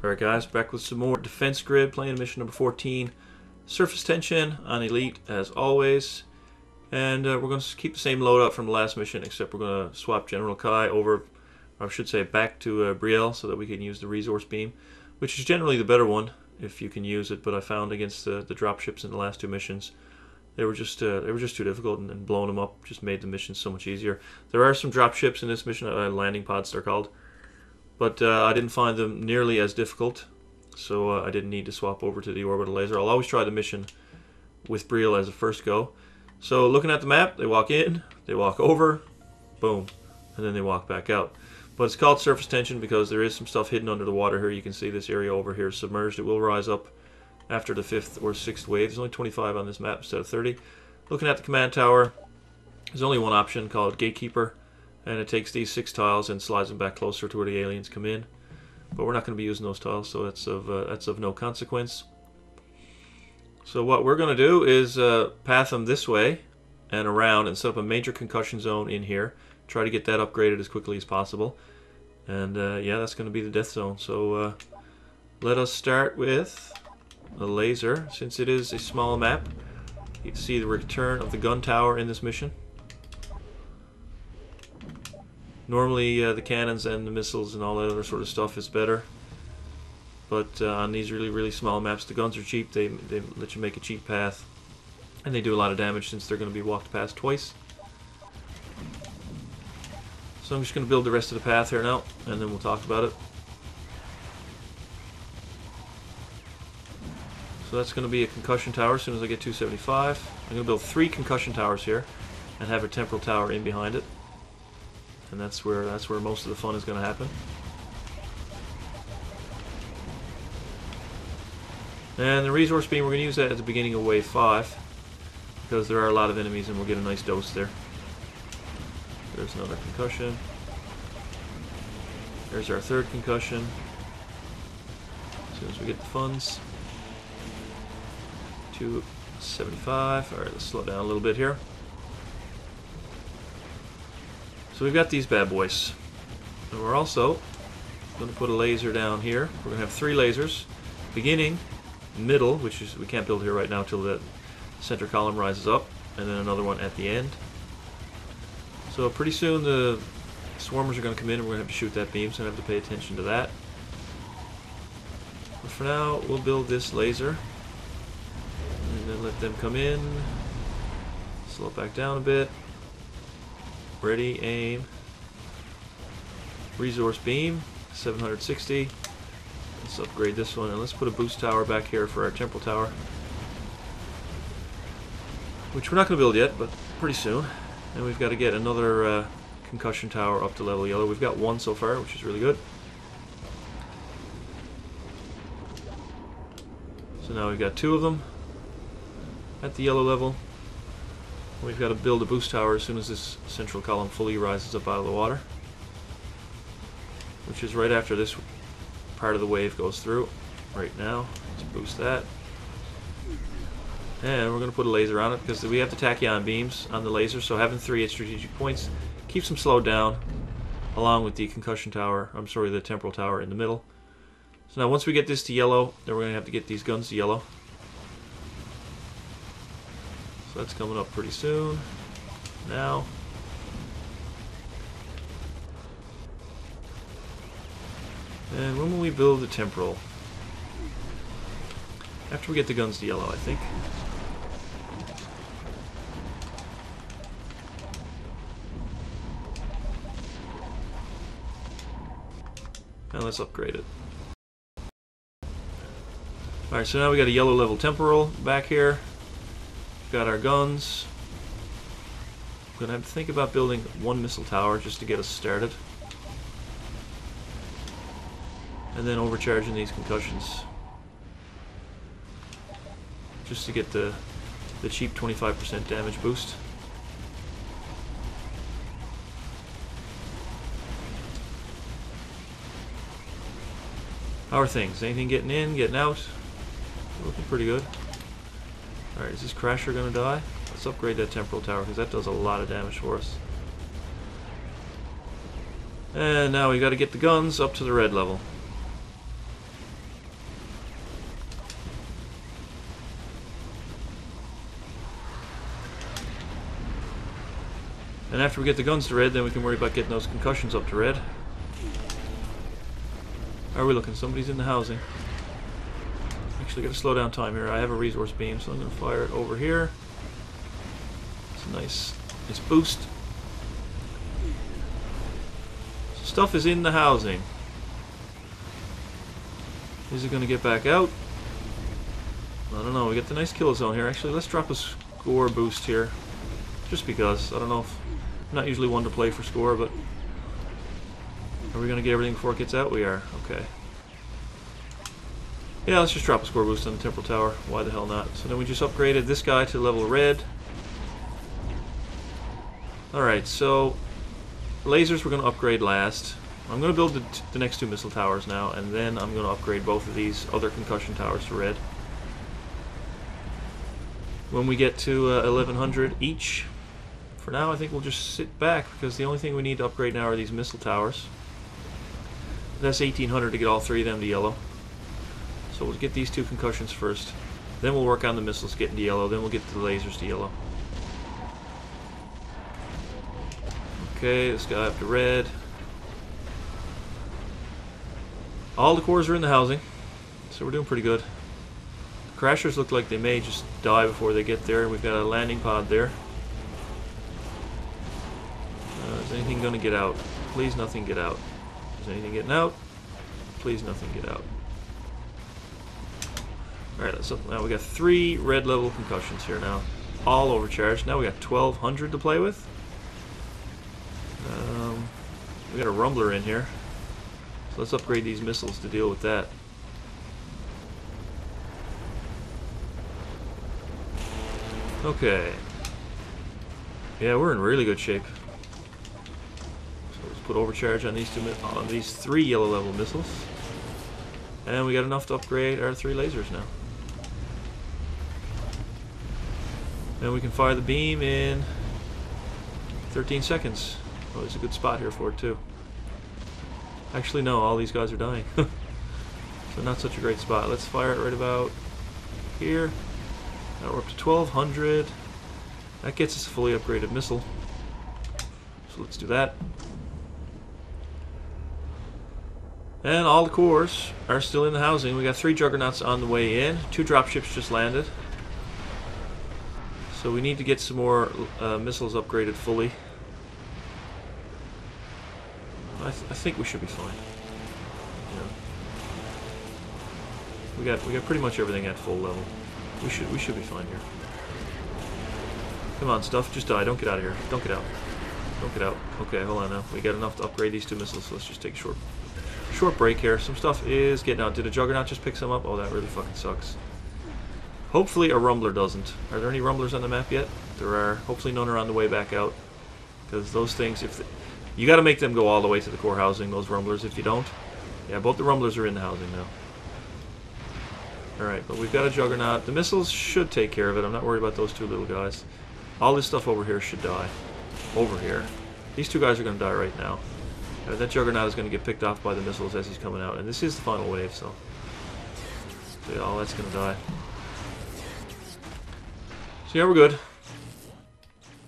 Alright guys, back with some more Defense Grid, playing mission number 14. Surface tension on Elite as always. And we're going to keep the same loadout from the last mission, except we're going to swap General Kai over, or I should say back to Brielle, so that we can use the resource beam, which is generally the better one if you can use it, but I found against the dropships in the last two missions, they were just too difficult, and blowing them up just made the mission so much easier. There are some dropships in this mission, landing pods they're called, but I didn't find them nearly as difficult, so I didn't need to swap over to the orbital laser. I'll always try the mission with Brielle as a first go. So looking at the map, they walk in, they walk over, boom, and then they walk back out. But it's called surface tension because there is some stuff hidden under the water here. You can see this area over here is submerged. It will rise up after the 5th or 6th wave. There's only 25 on this map instead of 30. Looking at the command tower, there's only one option called Gatekeeper, and it takes these 6 tiles and slides them back closer to where the aliens come in. But we're not going to be using those tiles, so that's of no consequence. So what we're going to do is path them this way and around and set up a major concussion zone in here. Try to get that upgraded as quickly as possible. And yeah, that's going to be the death zone. So let us start with a laser. Since it is a small map, you can see the return of the gun tower in this mission. Normally the cannons and the missiles and all that other sort of stuff is better, but on these really small maps the guns are cheap. They let you make a cheap path, and they do a lot of damage since they're going to be walked past twice. So I'm just going to build the rest of the path here now, and then we'll talk about it. So that's going to be a concussion tower as soon as I get 275. I'm going to build 3 concussion towers here and have a temporal tower in behind it. And that's where most of the fun is going to happen. And the resource beam, we're going to use that at the beginning of wave 5 because there are a lot of enemies and we'll get a nice dose there. There's another concussion. There's our 3rd concussion. As soon as we get the funds. 275. Alright, let's slow down a little bit here. So we've got these bad boys. And we're also going to put a laser down here. We're going to have 3 lasers. Beginning, middle, which is we can't build here right now till the center column rises up, and then another one at the end. So pretty soon the swarmers are going to come in and we're going to have to shoot that beam, so I have to pay attention to that. But for now, we'll build this laser. And then let them come in. Slow it back down a bit. Ready, aim. Resource beam, 760. Let's upgrade this one, and let's put a boost tower back here for our temporal tower. Which we're not going to build yet, but pretty soon. And we've got to get another concussion tower up to level yellow. We've got 1 so far, which is really good. So now we've got 2 of them at the yellow level. We've got to build a boost tower as soon as this central column fully rises up out of the water, which is right after this part of the wave goes through. Right now, let's boost that. And we're going to put a laser on it because we have the tachyon beams on the laser, so having 3 at strategic points keeps them slowed down, along with the concussion tower, I'm sorry, the temporal tower in the middle. So now once we get this to yellow, then we're going to have to get these guns to yellow. So that's coming up pretty soon. Now. And when will we build the temporal? After we get the guns to yellow, I think. And let's upgrade it. Alright, so now we got a yellow level temporal back here. Got our guns. I'm going to have to think about building 1 missile tower just to get us started. And then overcharging these concussions. Just to get the cheap 25% damage boost. How are things? Anything getting in, getting out? Looking pretty good. Alright, is this Crasher going to die? Let's upgrade that temporal tower because that does a lot of damage for us. And now we got to get the guns up to the red level. And after we get the guns to red, then we can worry about getting those concussions up to red. How are we looking? Somebody's in the housing. Actually, got to slow down time here. I have a resource beam, so I'm going to fire it over here. It's a nice boost. Stuff is in the housing. Is it going to get back out? I don't know. We get the nice kill zone here. Actually, let's drop a score boost here. Just because. I don't know if... I'm not usually one to play for score, but... Are we going to get everything before it gets out? We are. Okay. Yeah, let's just drop a score boost on the temporal tower. Why the hell not? So then we just upgraded this guy to level red. Alright, so... Lasers we're going to upgrade last. I'm going to build the next 2 missile towers now, and then I'm going to upgrade both of these other concussion towers to red. When we get to 1100 each, for now I think we'll just sit back, because the only thing we need to upgrade now are these missile towers. That's 1800 to get all 3 of them to yellow. So we'll get these 2 concussions first. Then we'll work on the missiles getting to yellow, then we'll get the lasers to yellow. Okay, this guy up to red. All the cores are in the housing, so we're doing pretty good. The crashers look like they may just die before they get there. We've got a landing pod there. Is anything going to get out? Please nothing get out. Is anything getting out? Please nothing get out. Alright, now we got 3 red level concussions here now. All overcharged. Now we got 1200 to play with. We got a rumbler in here. So let's upgrade these missiles to deal with that. Okay. Yeah, we're in really good shape. So let's put overcharge on these 3 yellow level missiles. And we got enough to upgrade our 3 lasers now. And we can fire the beam in 13 seconds. Oh, there's a good spot here for it too. Actually, no, all these guys are dying. So not such a great spot. Let's fire it right about here. Now we're up to 1200. That gets us a fully upgraded missile. So let's do that. And all the cores are still in the housing. We got 3 juggernauts on the way in. 2 dropships just landed. So we need to get some more missiles upgraded fully. I think we should be fine. Yeah. We got pretty much everything at full level. We should be fine here. Come on, stuff, just die. Don't get out of here. Don't get out. Don't get out. Okay, hold on now. We got enough to upgrade these 2 missiles. So let's just take a short break here. Some stuff is getting out. Did a juggernaut just pick some up? Oh, that really fucking sucks. Hopefully a rumbler doesn't. Are there any rumblers on the map yet? There are. Hopefully none are on the way back out. Because those things, you got to make them go all the way to the core housing, those rumblers. If you don't, yeah, both the rumblers are in the housing now. Alright, but we've got a juggernaut. The missiles should take care of it. I'm not worried about those 2 little guys. All this stuff over here should die. Over here. These 2 guys are going to die right now. That juggernaut is going to get picked off by the missiles as he's coming out. And this is the final wave, so yeah, all that's going to die. So yeah, we're good.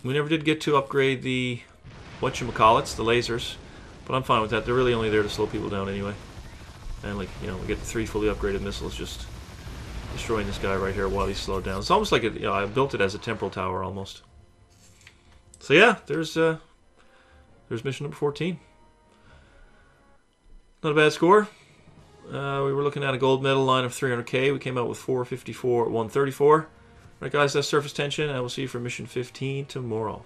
We never did get to upgrade the whatchamacallits, the lasers, but I'm fine with that. They're really only there to slow people down anyway. And like, you know, we get the 3 fully upgraded missiles just destroying this guy right here while he's slowed down. It's almost like I built it as a temporal tower almost. So yeah, there's mission number 14. Not a bad score. We were looking at a gold medal line of 300k. We came out with 454 at 134. Alright guys, that's Surface Tension, and we'll see you for mission 15 tomorrow.